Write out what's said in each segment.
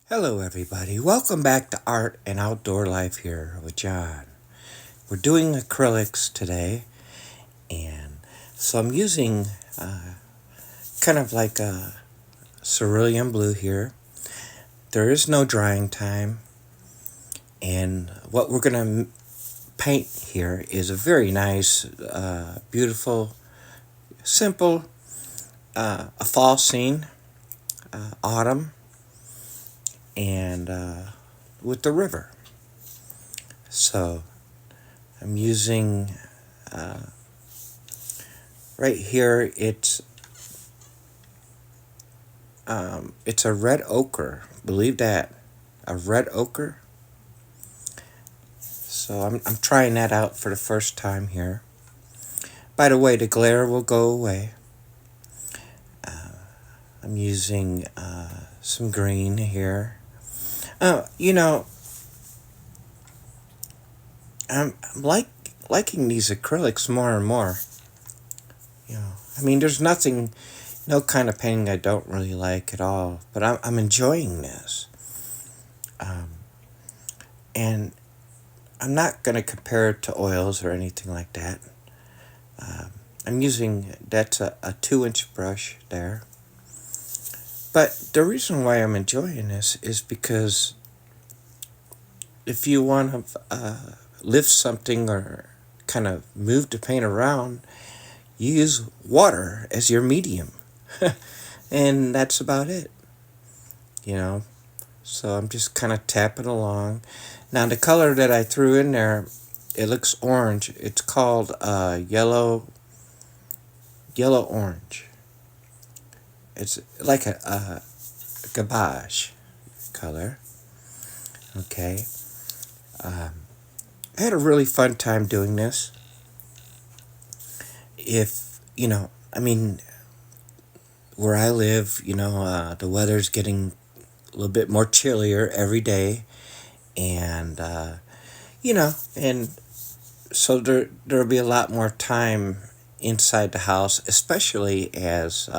Hello, everybody. Welcome back to Art and Outdoor Life here with John. We're doing acrylics today, and so I'm using kind of like a cerulean blue here. There is no drying time, and what we're going to paint here is a very nice, beautiful, simple, a fall scene, autumn, and with the river. So I'm using right here. It's a red ochre. Believe that, a red ochre. So I'm trying that out for the first time here. By the way, the glare will go away. I'm using some green here. You know, I'm liking these acrylics more and more. I mean, there's nothing, no kind of painting I don't really like at all, but I'm enjoying this. And I'm not going to compare it to oils or anything like that. I'm using, that's a 2-inch brush there. But the reason why I'm enjoying this is because if you want to lift something or kind of move the paint around, you use water as your medium. And that's about it, you know. So I'm just kind of tapping along. Now the color that I threw in there, it looks orange. It's called yellow orange. It's like a garbage color. Okay. I had a really fun time doing this. I mean, where I live, the weather's getting a little bit more chillier every day. And, and so there'll be a lot more time inside the house, especially as,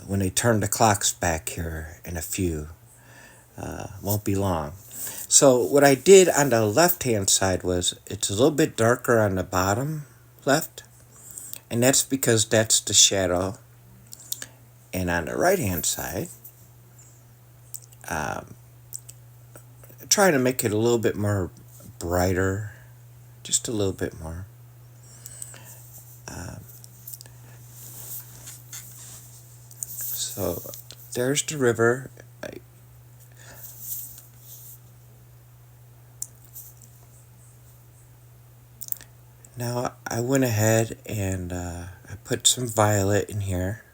when they turn the clocks back here in a few. Won't be long. So what I did on the left-hand side was it's a little bit darker on the bottom left, and that's because that's the shadow. And on the right-hand side, trying to make it a little bit more brighter, just a little bit more. So there's the river. Now I went ahead and I put some violet in here.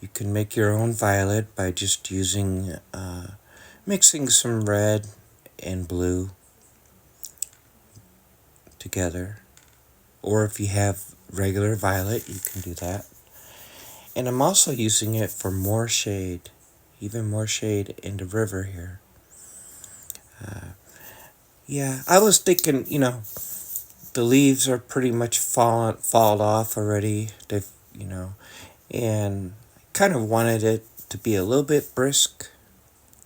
You can make your own violet by just using, mixing some red and blue together. Or if you have regular violet, you can do that. And I'm also using it for more shade, even more shade in the river here. Yeah, I was thinking, the leaves are pretty much fallen off already. They've, and kind of wanted it to be a little bit brisk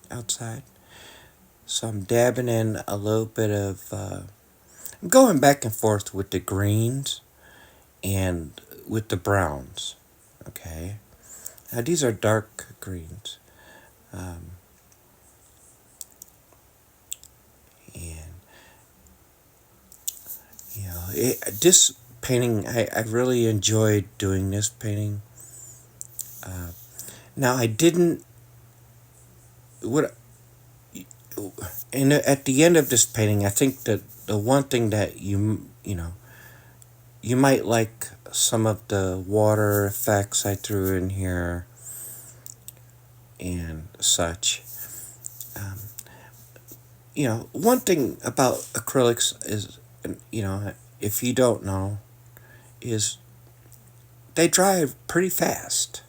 outside. So I'm dabbing in a little bit of, I'm going back and forth with the greens and with the browns. Okay. Now these are dark greens. And, this painting, I really enjoyed doing this painting. Now I didn't, what, and at the end of this painting, I think that the one thing that you might like some of the water effects I threw in here and such. One thing about acrylics is, if you don't know, is they dry pretty fast.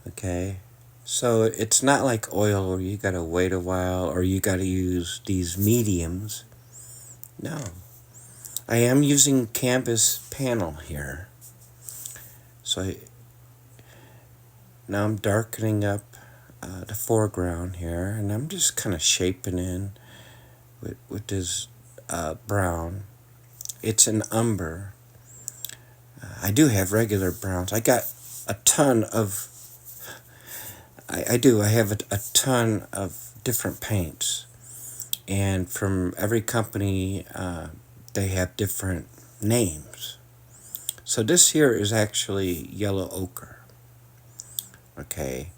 Okay? So it's not like oil where you gotta wait a while or you gotta use these mediums. No. I am using canvas panel here. So Now I'm darkening up the foreground here, and I'm just kind of shaping in with this brown. It's an umber. I do have regular browns. I got a ton of. I do. I have a ton of different paints, and from every company, they have different names. So this here is actually yellow ochre. Okay,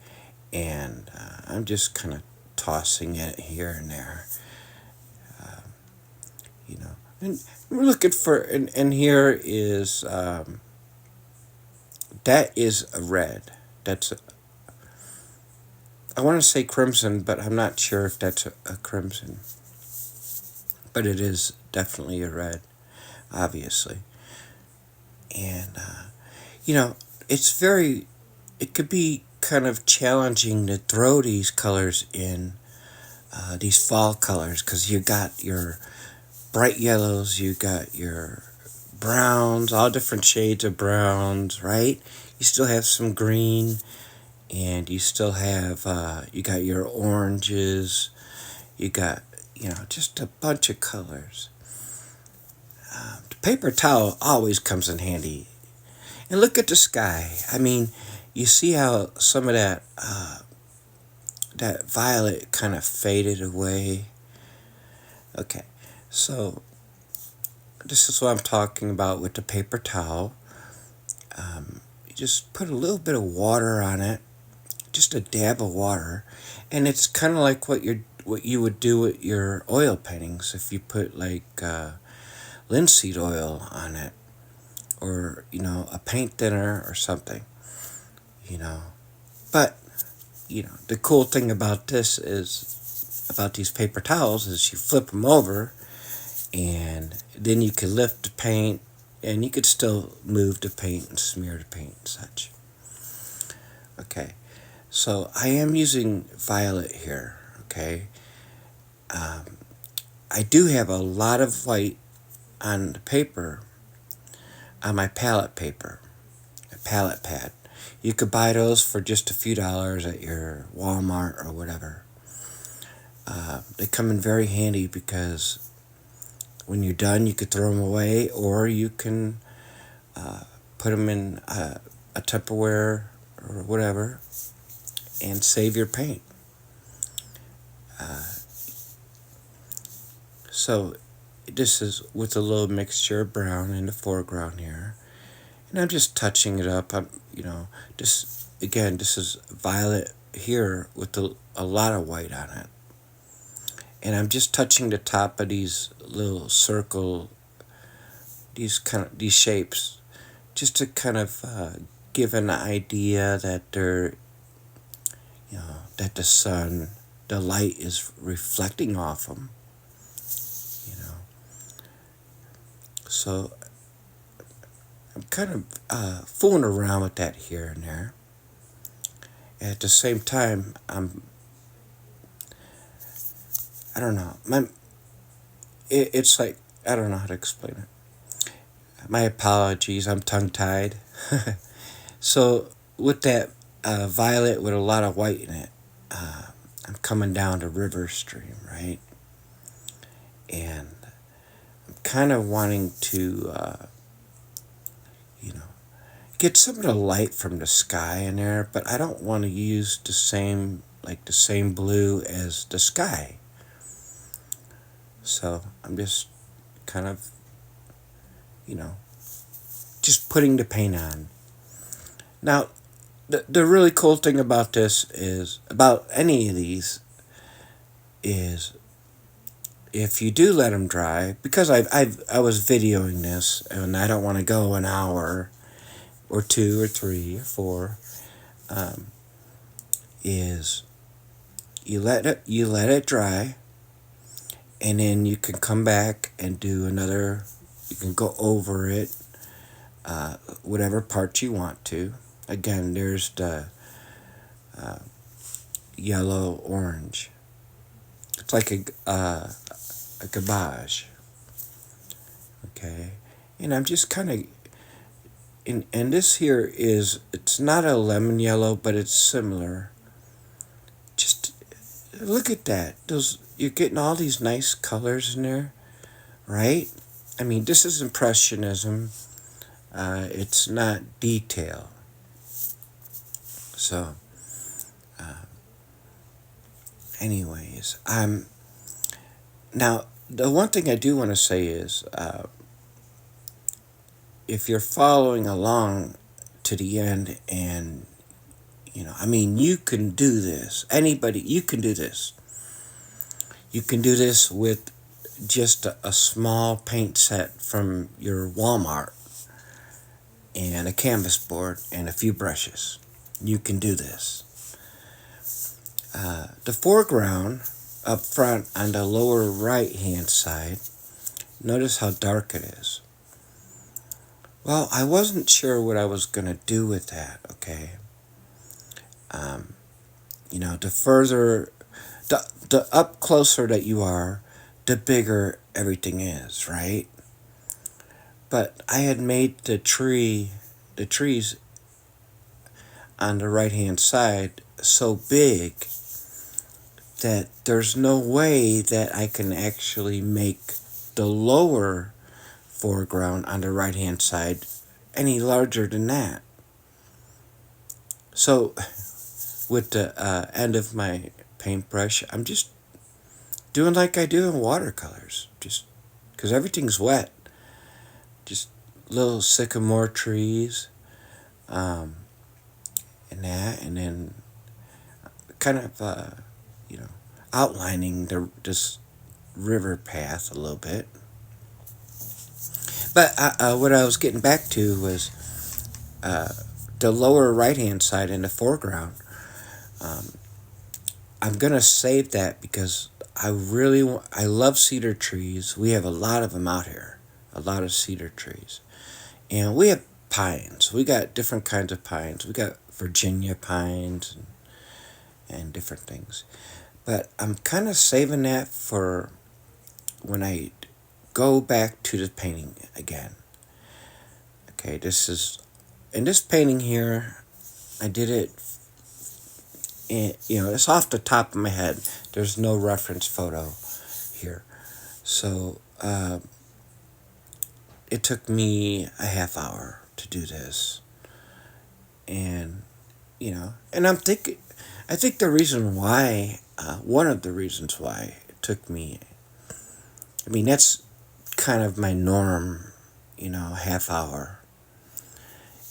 and I'm just kind of tossing it here and there. You know, and we're looking for, and here is that is a red. That's I want to say crimson, but I'm not sure if that's a crimson. But it is definitely a red, obviously. And it's very. It could be kind of challenging to throw these colors in, these fall colors, because you got your bright yellows, you got your browns, all different shades of browns, right? You still have some green, and you still have you got your oranges, you got just a bunch of colors. The paper towel always comes in handy. And look at the sky. I mean, you see how some of that violet kind of faded away. Okay, so this is what I'm talking about with the paper towel. You just put a little bit of water on it, just a dab of water, and it's kind of like what you would do with your oil paintings if you put like linseed oil on it, or a paint thinner or something. you know but the cool thing about these paper towels is you flip them over, and then you can lift the paint, and you could still move the paint and smear the paint and such. Okay, so I am using violet here. Okay, I do have a lot of white on the paper, on my palette paper, a palette pad. You could buy those for just a few dollars at your Walmart or whatever. They come in very handy because when you're done, you could throw them away, or you can put them in a Tupperware or whatever and save your paint. So this is with a little mixture of brown in the foreground here, and I'm just touching it up. This is violet here with a lot of white on it, and I'm just touching the top of these little circle, these shapes, just to kind of give an idea that that the light is reflecting off them. So I'm kind of fooling around with that here and there. And at the same time, I don't know. It's like, I don't know how to explain it. My apologies, I'm tongue-tied. So with that violet with a lot of white in it, I'm coming down the river stream, right? And I'm kind of wanting to, get some of the light from the sky in there, but I don't want to use the same blue as the sky. So I'm just kind of, just putting the paint on. Now, the really cool thing about this is, about any of these, is if you do let them dry, because I was videoing this, and I don't want to go an hour or 2 or 3 or 4, is you let it dry, and then you can come back and do another. You can go over it, whatever part you want to. Again, there's the yellow orange. It's like a garbage. Okay, and I'm just kind of And this here it's not a lemon yellow, but it's similar. Just look at that. Those you're getting all these nice colors in there, right? I mean, this is impressionism. It's not detail. So, anyways, now the one thing I do want to say is, if you're following along to the end, and I mean, you can do this. Anybody, you can do this. You can do this with just a small paint set from your Walmart and a canvas board and a few brushes. You can do this. The foreground up front on the lower right hand side, notice how dark it is. Well, I wasn't sure what I was going to do with that, okay? The further, the up closer that you are, the bigger everything is, right? But I had made the trees on the right hand side so big that there's no way that I can actually make the lower foreground on the right hand side any larger than that. So with the end of my paintbrush, I'm just doing like I do in watercolors, just because everything's wet. Just little sycamore trees, and that, and then kind of outlining this river path a little bit. But what I was getting back to was the lower right hand side in the foreground. I'm gonna save that because I love cedar trees. We have a lot of them out here, a lot of cedar trees, and we have pines. We got different kinds of pines. We got Virginia pines and different things. But I'm kind of saving that for when I go back to the painting again. Okay, in this painting here, I did it, and it's off the top of my head. There's no reference photo here. So it took me a half hour to do this. And, and I think the reason why, one of the reasons why it took me, I mean, that's kind of my norm, half hour,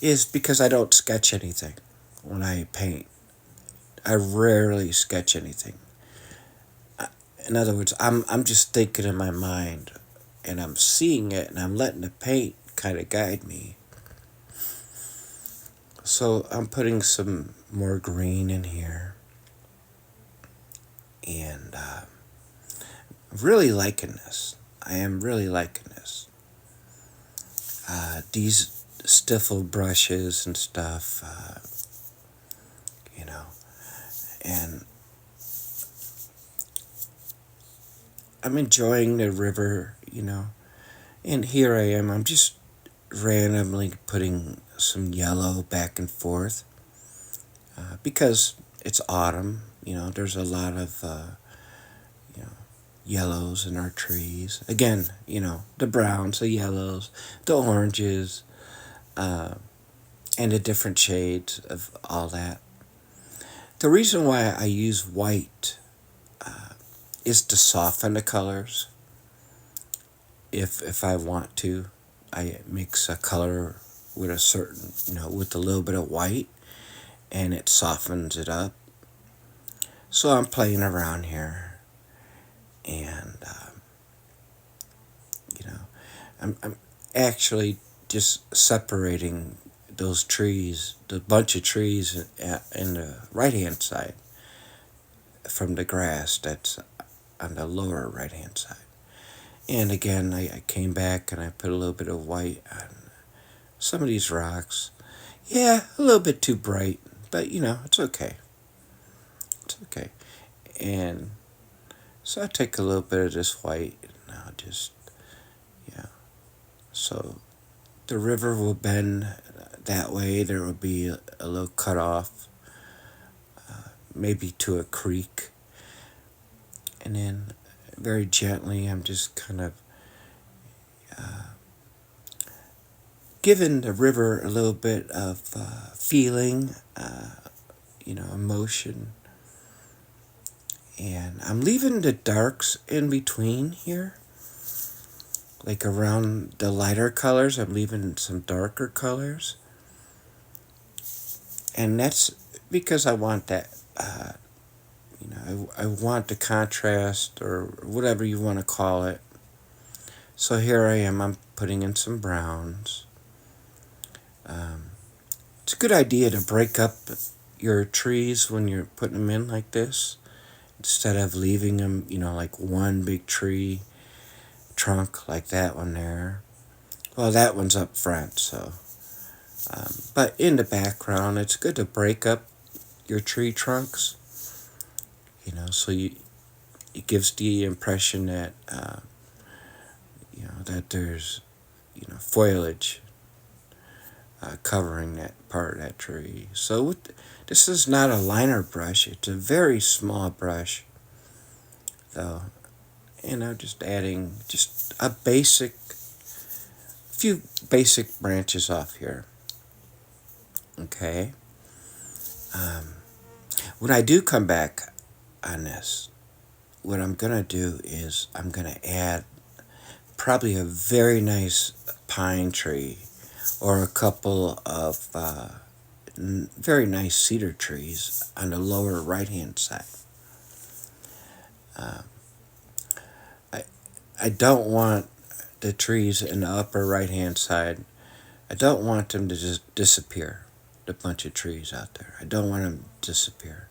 is because I don't sketch anything when I paint. I rarely sketch anything. In other words, I'm just thinking in my mind, and I'm seeing it, and I'm letting the paint kind of guide me. So I'm putting some more green in here, and I'm really liking this. I am really liking this. These stiffle brushes and stuff, and I'm enjoying the river, and here I am. I'm just randomly putting some yellow back and forth because it's autumn. There's a lot of yellows in our trees. Again, the browns, the yellows, the oranges, and the different shades of all that. The reason why I use white is to soften the colors. If I want to, I mix a color with a certain, with a little bit of white, and it softens it up. So I'm playing around here, and I'm actually just separating those trees, the bunch of trees in the right hand side from the grass that's on the lower right hand side. And again, I came back and I put a little bit of white on some of these rocks. Yeah, a little bit too bright, but it's okay. It's okay. And so I take a little bit of this white, and I'll just, so the river will bend that way. There would be a little cut off, maybe to a creek. And then very gently, I'm just kind of giving the river a little bit of feeling, emotion. And I'm leaving the darks in between here. Like around the lighter colors, I'm leaving some darker colors. And that's because I want that, I want the contrast or whatever you want to call it. So here I am, I'm putting in some browns. It's a good idea to break up your trees when you're putting them in like this, instead of leaving them, like one big tree trunk like that one there. Well, that one's up front, so. But in the background, it's good to break up your tree trunks, so it gives the impression that, that there's, foliage covering that part of that tree. So this is not a liner brush. It's a very small brush, though. And I'm just adding just a few basic branches off here. Okay. When I do come back on this, what I'm going to do is I'm going to add probably a very nice pine tree or a couple of very nice cedar trees on the lower right-hand side. I don't want the trees in the upper right-hand side, I don't want them to just disappear, the bunch of trees out there. I don't want them to disappear.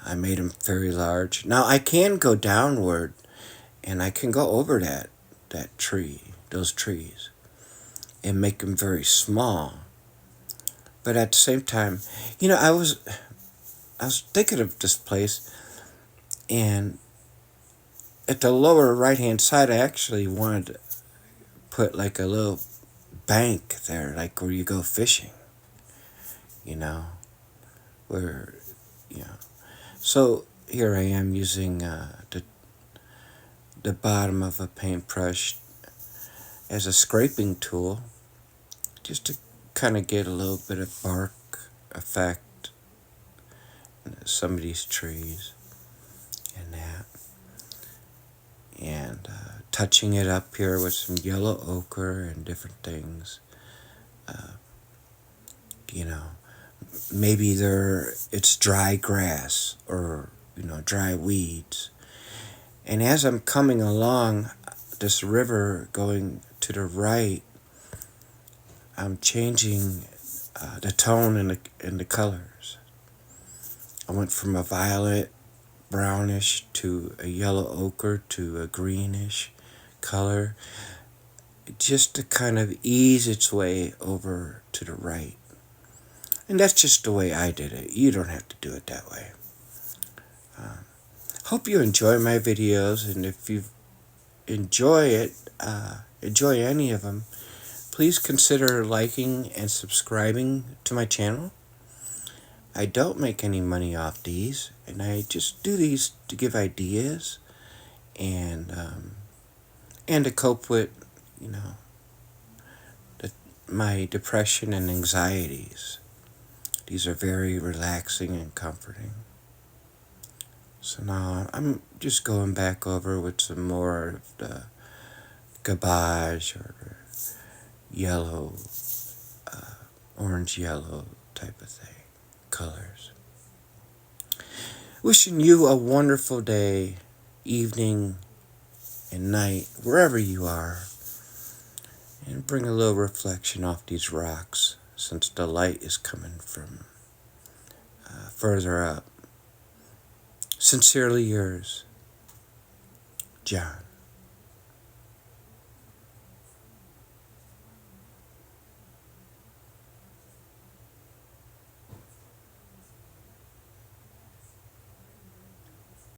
I made them very large. Now I can go downward and I can go over that tree, those trees, and make them very small. But at the same time, I was thinking of this place, and at the lower right-hand side, I actually wanted to put like a little bank there, like where you go fishing, where, So here I am using the bottom of a paintbrush as a scraping tool, just to kind of get a little bit of bark effect in some of these trees and that. And touching it up here with some yellow ochre and different things. Maybe it's dry grass or, dry weeds. And as I'm coming along this river going to the right, I'm changing the tone and the colors. I went from a violet, brownish to a yellow ochre to a greenish color, just to kind of ease its way over to the right. And that's just the way I did it. You don't have to do it that way. Hope you enjoy my videos, and if you enjoy any of them, please consider liking and subscribing to my channel. I don't make any money off these, and I just do these to give ideas and to cope with, my depression and anxieties. These are very relaxing and comforting. So now I'm just going back over with some more of the garbage or yellow, orange yellow type of thing, colors. Wishing you a wonderful day, evening, and night, wherever you are. And bring a little reflection off these rocks, since the light is coming from further up. Sincerely yours, John.